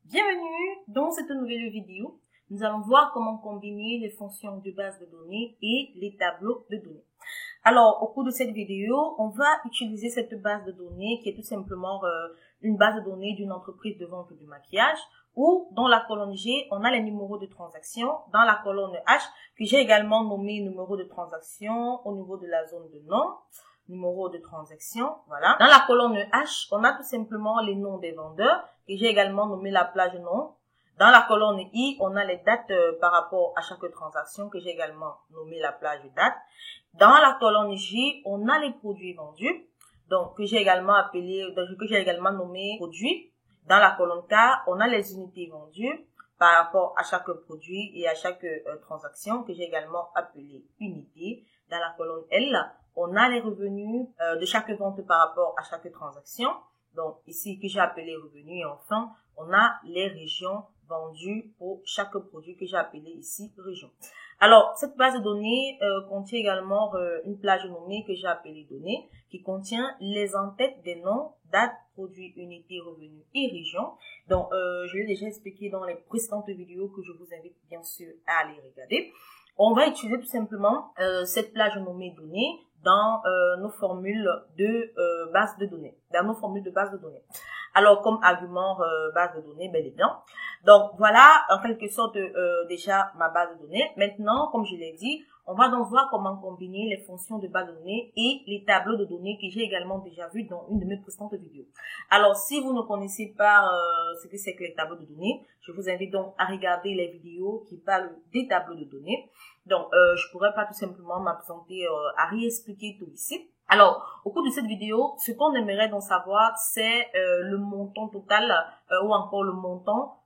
Bienvenue dans cette nouvelle vidéo. Nous allons voir comment combiner les fonctions de base de données et les tableaux de données. Alors, au cours de cette vidéo, on va utiliser cette base de données qui est tout simplement une base de données d'une entreprise de vente de maquillage où dans la colonne G, on a les numéros de transaction. Dans la colonne H, que j'ai également nommé numéro de transaction au niveau de la zone de nom. Numéro de transaction, voilà. Dans la colonne H, on a tout simplement les noms des vendeurs et j'ai également nommé la plage nom. Dans la colonne I, on a les dates par rapport à chaque transaction que j'ai également nommé la plage date. Dans la colonne J, on a les produits vendus, donc que j'ai également nommé produits. Dans la colonne K, on a les unités vendues par rapport à chaque produit et à chaque transaction que j'ai également appelé unité. Dans la colonne L, on a les revenus de chaque vente par rapport à chaque transaction. Donc ici que j'ai appelé revenus et enfin on a les régions vendues pour chaque produit que j'ai appelé ici région. Alors cette base de données contient également une plage nommée que j'ai appelée données qui contient les en-têtes des noms, dates, produits, unités, revenus et régions. Donc je l'ai déjà expliqué dans les précédentes vidéos que je vous invite bien sûr à aller regarder. On va utiliser tout simplement cette plage nommée données dans nos formules de base de données, Alors, comme argument base de données, bel et bien. Donc, voilà en quelque sorte déjà ma base de données. Maintenant, comme je l'ai dit, on va donc voir comment combiner les fonctions de base de données et les tableaux de données que j'ai également déjà vu dans une de mes précédentes vidéos. Alors, si vous ne connaissez pas ce que c'est que les tableaux de données, je vous invite donc à regarder les vidéos qui parlent des tableaux de données. Donc, je pourrais pas tout simplement m'absenter à réexpliquer tout ici. Alors, au cours de cette vidéo, ce qu'on aimerait donc savoir, c'est le montant total ou encore le montant,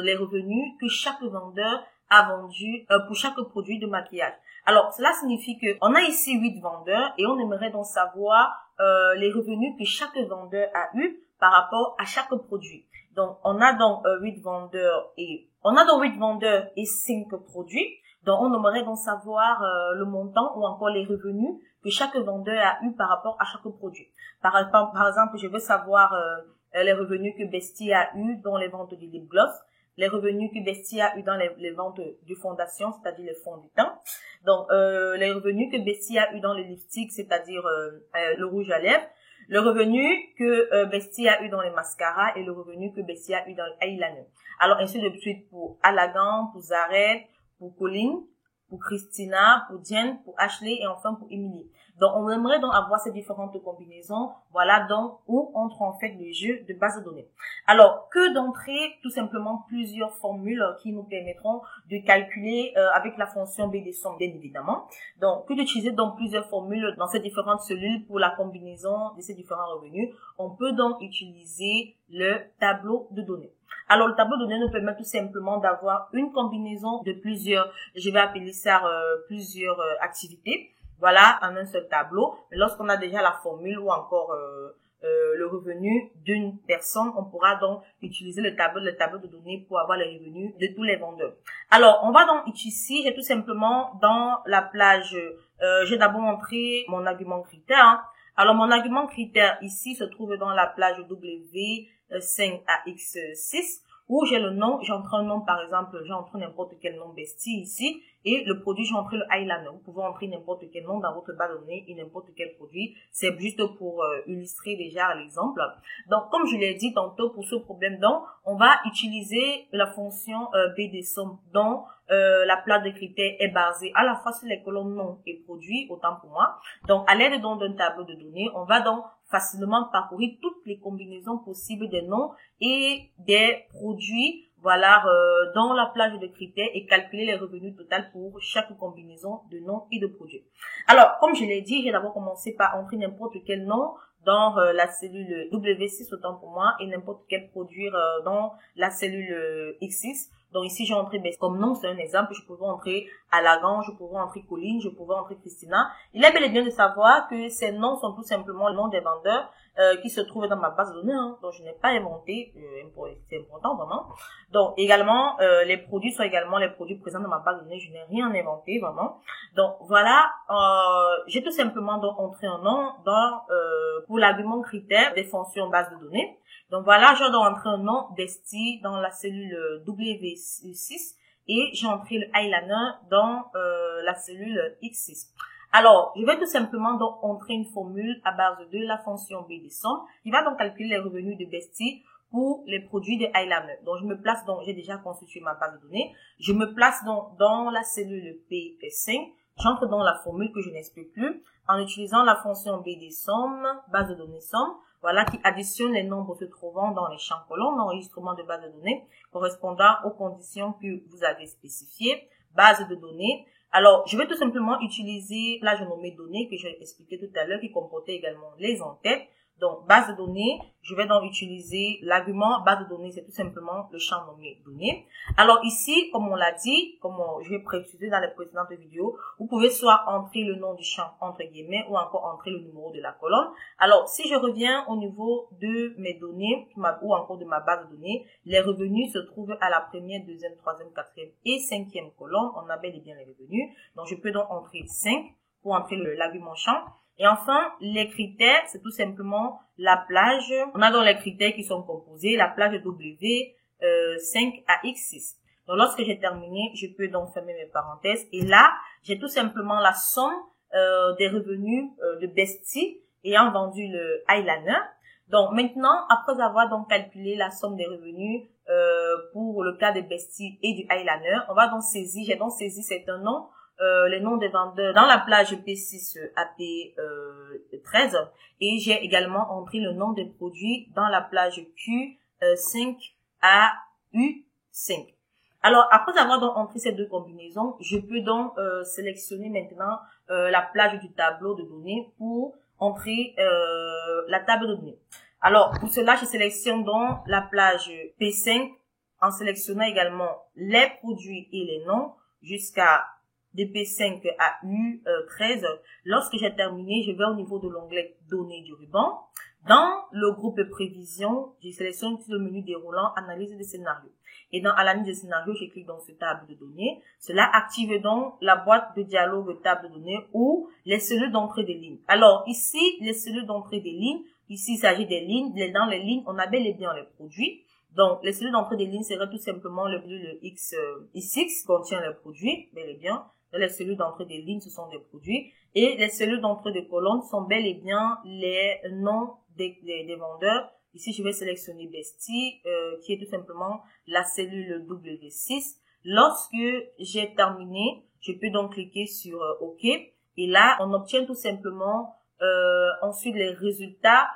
les revenus que chaque vendeur a vendu pour chaque produit de maquillage. Alors, cela signifie que on a ici 8 vendeurs et on aimerait donc savoir les revenus que chaque vendeur a eu par rapport à chaque produit. Donc, on a donc 8 vendeurs et 5 produits. Donc, on aimerait donc savoir le montant ou encore les revenus que chaque vendeur a eu par rapport à chaque produit. Par exemple, je veux savoir les revenus que Bestie a eu dans les ventes du lip gloss, les revenus que Bestie a eu dans les ventes de fondation, c'est-à-dire les fonds de teint. Donc, les revenus que Bestie a eu dans les lipsticks, c'est-à-dire le rouge à lèvres. Le revenu que Bestie a eu dans les mascaras et le revenu que Bestie a eu dans l'eyeliner. Alors, ainsi de suite pour Alagan, pour Zared, pour Colleen, pour Christina, pour Diane, pour Ashley et enfin pour Emily. Donc, on aimerait donc avoir ces différentes combinaisons. Voilà donc où entre en fait le jeu de base de données. Alors, que d'entrer tout simplement plusieurs formules qui nous permettront de calculer avec la fonction B des sommes, bien évidemment. Donc, que d'utiliser donc plusieurs formules dans ces différentes cellules pour la combinaison de ces différents revenus. On peut donc utiliser le tableau de données. Alors, le tableau de données nous permet tout simplement d'avoir une combinaison de plusieurs, je vais appeler ça plusieurs activités. Voilà, en un seul tableau. Mais lorsqu'on a déjà la formule ou encore le revenu d'une personne, on pourra donc utiliser le tableau de données pour avoir les revenus de tous les vendeurs. Alors, on va donc ici, j'ai tout simplement dans la plage, j'ai d'abord montré mon argument critère. Alors, mon argument critère ici se trouve dans la plage W5AX6 où j'ai le nom, j'entre un nom par exemple, j'entre n'importe quel nom Bestie ici et le produit, j'entre le eyeliner. Vous pouvez entrer n'importe quel nom dans votre base de données et n'importe quel produit. C'est juste pour illustrer déjà l'exemple. Donc, comme je l'ai dit tantôt pour ce problème, donc, on va utiliser la fonction B des sommes dont la plage de critères est basée à la fois sur les colonnes nom et produit, autant pour moi. Donc, à l'aide donc d'un tableau de données, on va donc facilement parcourir toutes les combinaisons possibles des noms et des produits, voilà, dans la plage de critères et calculer les revenus total pour chaque combinaison de noms et de produits. Alors, comme je l'ai dit, j'ai d'abord commencé par entrer n'importe quel nom dans la cellule W6 autant pour moi et n'importe quel produit dans la cellule X6. Donc ici, j'ai entré comme nom, c'est un exemple. Je pouvais entrer Alagan, je pouvais entrer Colleen, je pouvais entrer Christina. Il est bel et bien de savoir que ces noms sont tout simplement le nom des vendeurs qui se trouvent dans ma base de données. Donc je n'ai pas inventé, c'est important vraiment. Donc également, les produits sont également les produits présents dans ma base de données. Je n'ai rien inventé vraiment. Donc voilà, j'ai tout simplement donc entré un nom dans pour l'argument critère des fonctions base de données. Donc voilà, je dois entrer un nom Bestie dans la cellule W6 et j'ai entré le eyeliner dans la cellule X6. Alors, je vais tout simplement donc entrer une formule à base de la fonction B des sommes qui va donc calculer les revenus de Bestie pour les produits de eyeliner. Donc, je me place donc, j'ai déjà constitué ma base de données. Je me place donc dans la cellule P5. J'entre dans la formule que je n'explique plus en utilisant la fonction B des sommes, base de données somme, voilà, qui additionne les nombres se trouvant dans les champs colonnes d'enregistrement de base de données correspondant aux conditions que vous avez spécifiées, base de données. Alors, je vais tout simplement utiliser la nommée données que j'ai expliqué tout à l'heure qui comportait également les en-têtes. Donc, base de données, je vais donc utiliser l'argument base de données, c'est tout simplement le champ nommé données. Alors ici, comme on l'a dit, comme je vais préciser dans les précédentes vidéos, vous pouvez soit entrer le nom du champ entre guillemets ou encore entrer le numéro de la colonne. Alors, si je reviens au niveau de mes données ou encore de ma base de données, les revenus se trouvent à la première, deuxième, troisième, quatrième et cinquième colonne. On a bel et bien les revenus. Donc, je peux donc entrer 5 pour entrer l'argument champ. Et enfin, les critères, c'est tout simplement la plage. On a donc les critères qui sont composés, la plage W5 à X6. Donc, lorsque j'ai terminé, je peux donc fermer mes parenthèses. Et là, j'ai tout simplement la somme des revenus de Bestie ayant vendu le eyeliner. Donc, maintenant, après avoir donc calculé la somme des revenus pour le cas de Bestie et du eyeliner, on va donc saisir, j'ai donc saisi certains noms. Les noms des vendeurs dans la plage P6 à P13 et j'ai également entré le nom des produits dans la plage Q5 à U5. Alors, après avoir donc entré ces deux combinaisons, je peux donc sélectionner maintenant la plage du tableau de données pour entrer la table de données. Alors, pour cela, je sélectionne donc la plage P5 en sélectionnant également les produits et les noms jusqu'à de P5 à U13. Lorsque j'ai terminé, je vais au niveau de l'onglet Données du ruban. Dans le groupe Prévision, je sélectionne le menu déroulant Analyse des scénarios. Et dans Analyse des scénarios, je clique dans ce table de données. Cela active donc la boîte de dialogue table de données ou les cellules d'entrée des lignes. Alors ici, les cellules d'entrée des lignes, ici il s'agit des lignes. Dans les lignes, on a bel et bien les produits. Donc, les cellules d'entrée des lignes seraient tout simplement le X6 contient les produits, bel et bien. Les cellules d'entrée des lignes, ce sont des produits. Et les cellules d'entrée des colonnes sont bel et bien les noms des vendeurs. Ici, je vais sélectionner Bestie, qui est tout simplement la cellule W6. Lorsque j'ai terminé, je peux donc cliquer sur OK. Et là, on obtient tout simplement ensuite les résultats.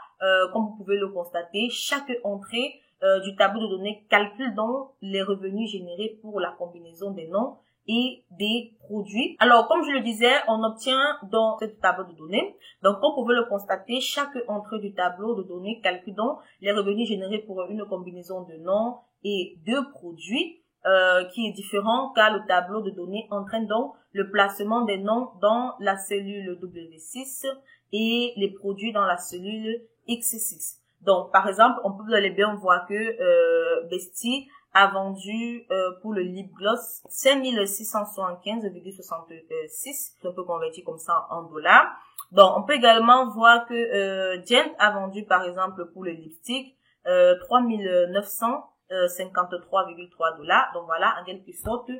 Comme vous pouvez le constater, chaque entrée du tableau de données calcule donc les revenus générés pour la combinaison des noms et des produits. Alors, comme je le disais, on obtient dans ce tableau de données. Donc, comme vous pouvez le constater, chaque entrée du tableau de données calcule donc les revenus générés pour une combinaison de noms et de produits qui est différent car le tableau de données entraîne donc le placement des noms dans la cellule W6 et les produits dans la cellule X6. Donc, par exemple, on peut bien voir que Bestie a vendu pour le lip gloss 5675,66. On peut convertir comme ça en dollars. Donc, on peut également voir que Gent a vendu, par exemple, pour le lipstick 3953,3 $. Donc, voilà, en quelque sorte,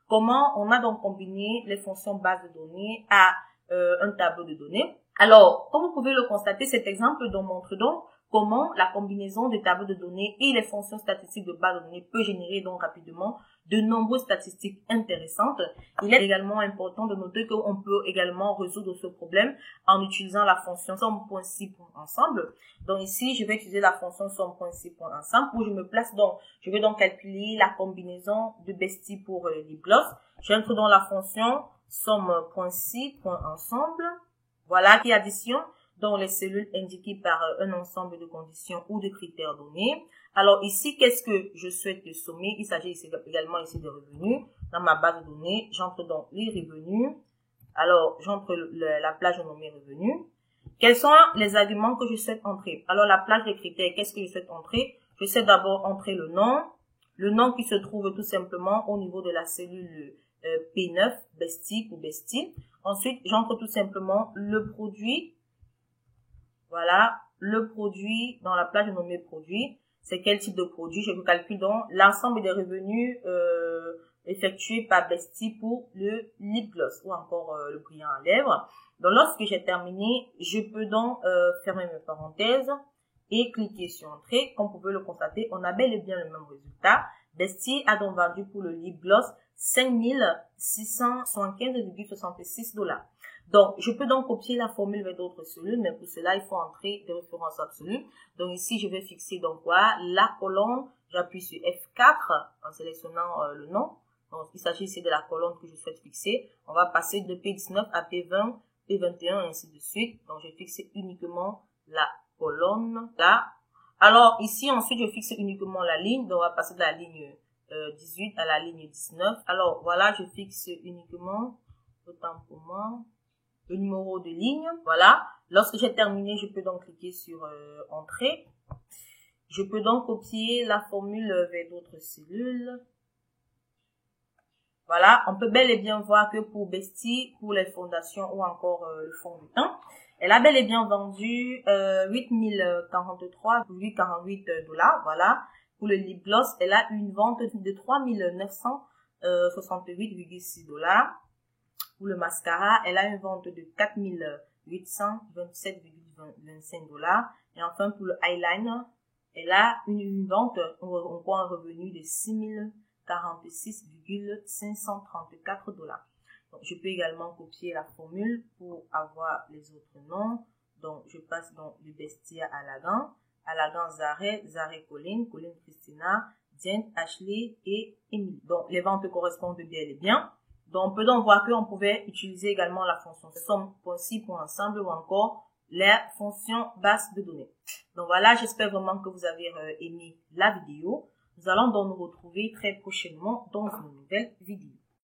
comment on a donc combiné les fonctions base de données à un tableau de données. Alors, comme vous pouvez le constater, cet exemple montre donc comment la combinaison des tableaux de données et les fonctions statistiques de base de données peut générer donc rapidement de nombreuses statistiques intéressantes. Il est également important de noter qu'on peut également résoudre ce problème en utilisant la fonction somme.6.ensemble. Donc ici, je vais utiliser la fonction somme.6.ensemble où je me place donc, je vais donc calculer la combinaison de Bestie pour les lip gloss. J'entre dans la fonction somme.6.ensemble. Voilà qui additionne dans les cellules indiquées par un ensemble de conditions ou de critères donnés. Alors ici, qu'est-ce que je souhaite sommer? Il s'agit également ici de revenus. Dans ma base de données, j'entre donc les revenus. Alors, j'entre la plage nommée revenus. Quels sont les arguments que je souhaite entrer? Alors, la plage des critères, qu'est-ce que je souhaite entrer? Je souhaite d'abord entrer le nom qui se trouve tout simplement au niveau de la cellule P9, Bestie ou Bestie. Ensuite, j'entre tout simplement le produit. Voilà, le produit dans la plage nommée produit. c'est quel type de produit. Je me calcule donc l'ensemble des revenus effectués par Bestie pour le lip gloss ou encore le brillant à lèvres. Donc, lorsque j'ai terminé, je peux donc fermer mes parenthèses et cliquer sur Entrée. Comme vous pouvez le constater, on a bel et bien le même résultat. Bestie a donc vendu pour le lip gloss 5675,66 $. Donc, je peux donc copier la formule vers d'autres cellules, mais pour cela, il faut entrer des références absolues. Donc ici, je vais fixer donc quoi? La colonne, j'appuie sur F4 en sélectionnant le nom. Donc, il s'agit ici de la colonne que je souhaite fixer. On va passer de P19 à P20, P21 et ainsi de suite. Donc, je fixe uniquement la colonne là. Alors, ici, ensuite, je fixe uniquement la ligne. Donc, on va passer de la ligne 18 à la ligne 19. Alors, voilà, je fixe uniquement, autant pour moi, le numéro de ligne. Voilà. Lorsque j'ai terminé, je peux donc cliquer sur Entrée. Je peux donc copier la formule vers d'autres cellules. Voilà. On peut bel et bien voir que pour Bestie, pour les fondations ou encore le fond de teint, elle a bel et bien vendu 8043,48 $. Voilà. Pour le lip gloss, elle a une vente de 3968,6 $. Pour le mascara, elle a une vente de 4827,25 $. Et enfin, pour le eyeliner, elle a une vente, on voit un revenu de 6046,534 $. Donc, je peux également copier la formule pour avoir les autres noms. Donc, je passe donc de Bestie à Allagan Zare Colline Christina, Diane, Ashley et Emily. Donc, les ventes correspondent bien et bien. Donc, on peut donc voir qu'on pouvait utiliser également la fonction somme, point ci, point ensemble ou encore la fonction base de données. Donc, voilà, j'espère vraiment que vous avez aimé la vidéo. Nous allons donc nous retrouver très prochainement dans une nouvelle